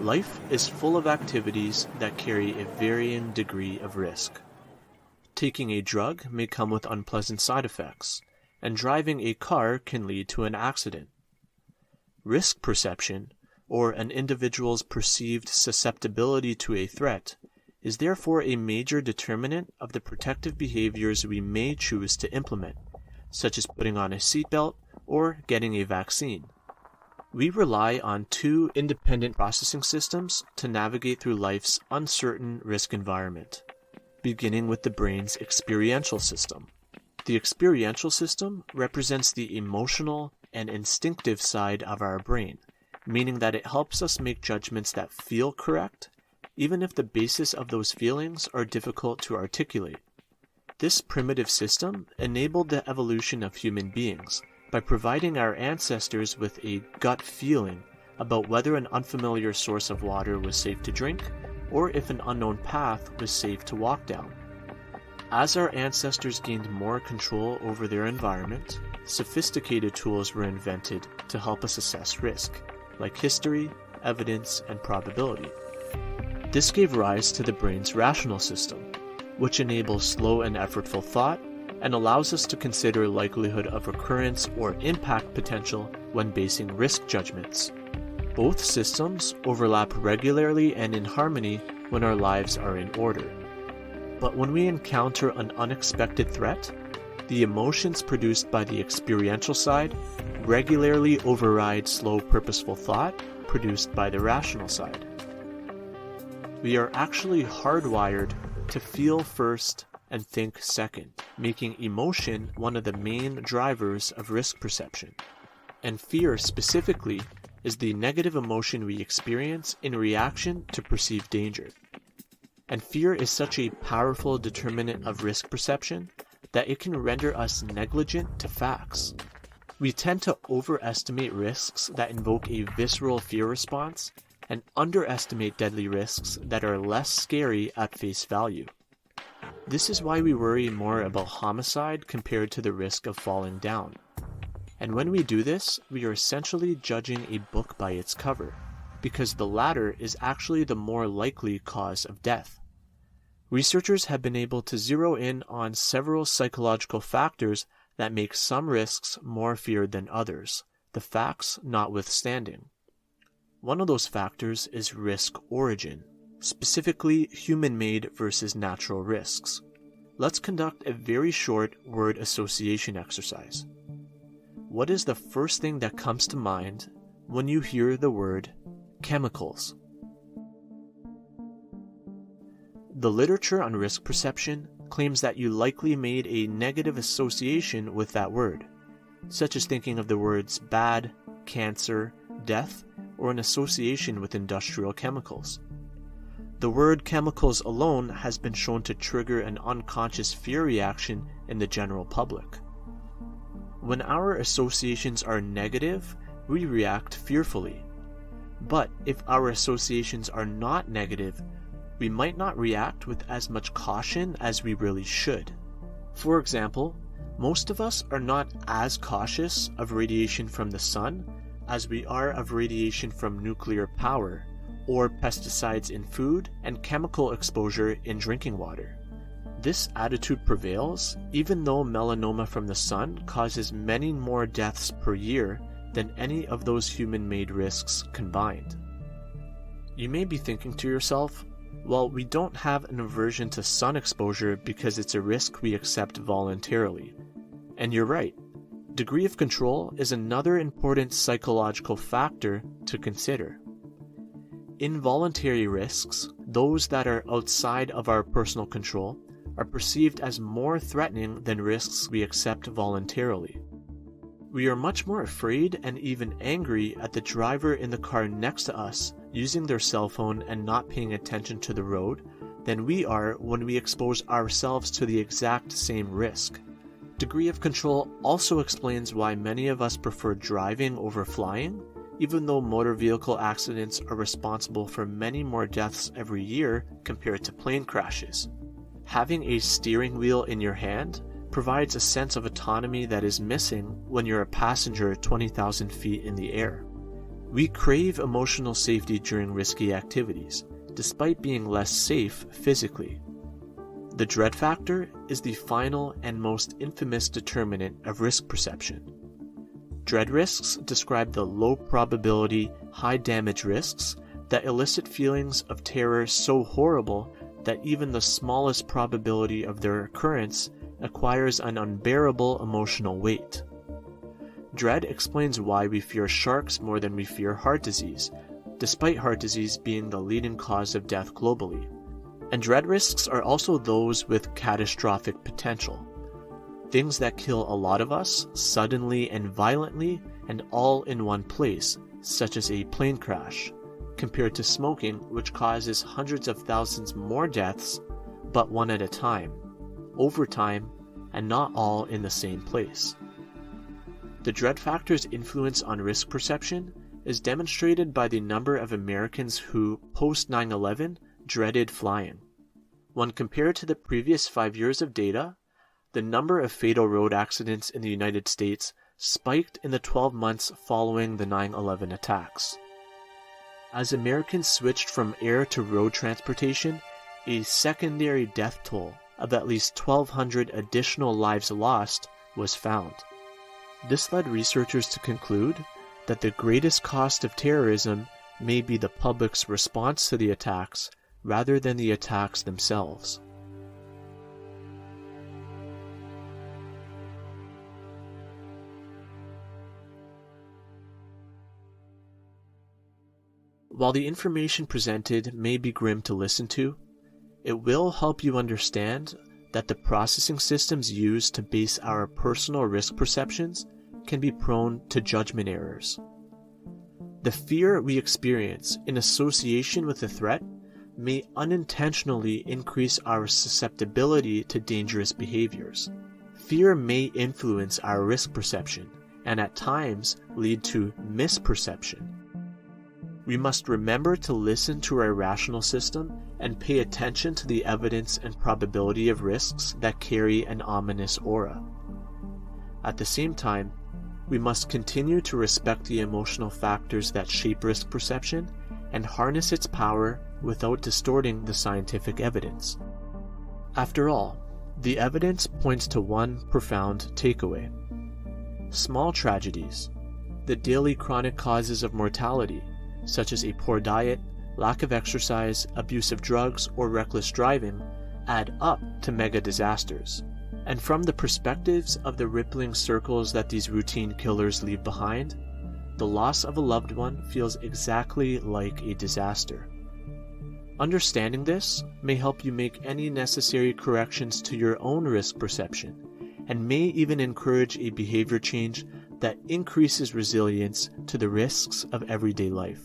Life is full of activities that carry a varying degree of risk. Taking a drug may come with unpleasant side effects, and driving a car can lead to an accident. Risk perception, or an individual's perceived susceptibility to a threat, is therefore a major determinant of the protective behaviors we may choose to implement, such as putting on a seatbelt or getting a vaccine. We rely on two independent processing systems to navigate through life's uncertain risk environment, beginning with the brain's experiential system. The experiential system represents the emotional and instinctive side of our brain, meaning that it helps us make judgments that feel correct, even if the basis of those feelings are difficult to articulate. This primitive system enabled the evolution of human beings by providing our ancestors with a gut feeling about whether an unfamiliar source of water was safe to drink or if an unknown path was safe to walk down. As our ancestors gained more control over their environment, sophisticated tools were invented to help us assess risk, like history, evidence, and probability. This gave rise to the brain's rational system, which enables slow and effortful thought and allows us to consider likelihood of occurrence or impact potential when basing risk judgments. Both systems overlap regularly and in harmony when our lives are in order. But when we encounter an unexpected threat, the emotions produced by the experiential side regularly override slow, purposeful thought produced by the rational side. We are actually hardwired to feel first and think second, making emotion one of the main drivers of risk perception. And fear specifically is the negative emotion we experience in reaction to perceived danger. And fear is such a powerful determinant of risk perception that it can render us negligent to facts. We tend to overestimate risks that invoke a visceral fear response and underestimate deadly risks that are less scary at face value. This is why we worry more about homicide compared to the risk of falling down. And when we do this, we are essentially judging a book by its cover, because the latter is actually the more likely cause of death. Researchers have been able to zero in on several psychological factors that make some risks more feared than others, the facts notwithstanding. One of those factors is risk origin, specifically human-made versus natural risks. Let's conduct a very short word association exercise. What is the first thing that comes to mind when you hear the word chemicals? The literature on risk perception claims that you likely made a negative association with that word, such as thinking of the words bad, cancer, death, or an association with industrial chemicals. The word chemicals alone has been shown to trigger an unconscious fear reaction in the general public. When our associations are negative, we react fearfully. But if our associations are not negative, we might not react with as much caution as we really should. For example, most of us are not as cautious of radiation from the sun as we are of radiation from nuclear power, or pesticides in food and chemical exposure in drinking water. This attitude prevails even though melanoma from the sun causes many more deaths per year than any of those human-made risks combined. You may be thinking to yourself, well, we don't have an aversion to sun exposure because it's a risk we accept voluntarily. And you're right. Degree of control is another important psychological factor to consider. Involuntary risks, those that are outside of our personal control, are perceived as more threatening than risks we accept voluntarily. We are much more afraid and even angry at the driver in the car next to us using their cell phone and not paying attention to the road than we are when we expose ourselves to the exact same risk. Degree of control also explains why many of us prefer driving over flying, even though motor vehicle accidents are responsible for many more deaths every year compared to plane crashes. Having a steering wheel in your hand provides a sense of autonomy that is missing when you're a passenger 20,000 feet in the air. We crave emotional safety during risky activities, despite being less safe physically. The dread factor is the final and most infamous determinant of risk perception. Dread risks describe the low probability, high damage risks that elicit feelings of terror so horrible that even the smallest probability of their occurrence acquires an unbearable emotional weight. Dread explains why we fear sharks more than we fear heart disease, despite heart disease being the leading cause of death globally. And dread risks are also those with catastrophic potential. Things that kill a lot of us, suddenly and violently, and all in one place, such as a plane crash, compared to smoking, which causes hundreds of thousands more deaths, but one at a time, over time, and not all in the same place. The dread factor's influence on risk perception is demonstrated by the number of Americans who, post 9/11, dreaded flying. When compared to the previous 5 years of data, the number of fatal road accidents in the United States spiked in the 12 months following the 9/11 attacks. As Americans switched from air to road transportation, a secondary death toll of at least 1,200 additional lives lost was found. This led researchers to conclude that the greatest cost of terrorism may be the public's response to the attacks rather than the attacks themselves. While the information presented may be grim to listen to, it will help you understand that the processing systems used to base our personal risk perceptions can be prone to judgment errors. The fear we experience in association with a threat may unintentionally increase our susceptibility to dangerous behaviors. Fear may influence our risk perception and at times lead to misperception. We must remember to listen to our rational system and pay attention to the evidence and probability of risks that carry an ominous aura. At the same time, we must continue to respect the emotional factors that shape risk perception and harness its power without distorting the scientific evidence. After all, the evidence points to one profound takeaway. Small tragedies, the daily chronic causes of mortality, such as a poor diet, lack of exercise, abuse of drugs, or reckless driving, add up to mega disasters. And from the perspectives of the rippling circles that these routine killers leave behind, the loss of a loved one feels exactly like a disaster. Understanding this may help you make any necessary corrections to your own risk perception, and may even encourage a behavior change that increases resilience to the risks of everyday life.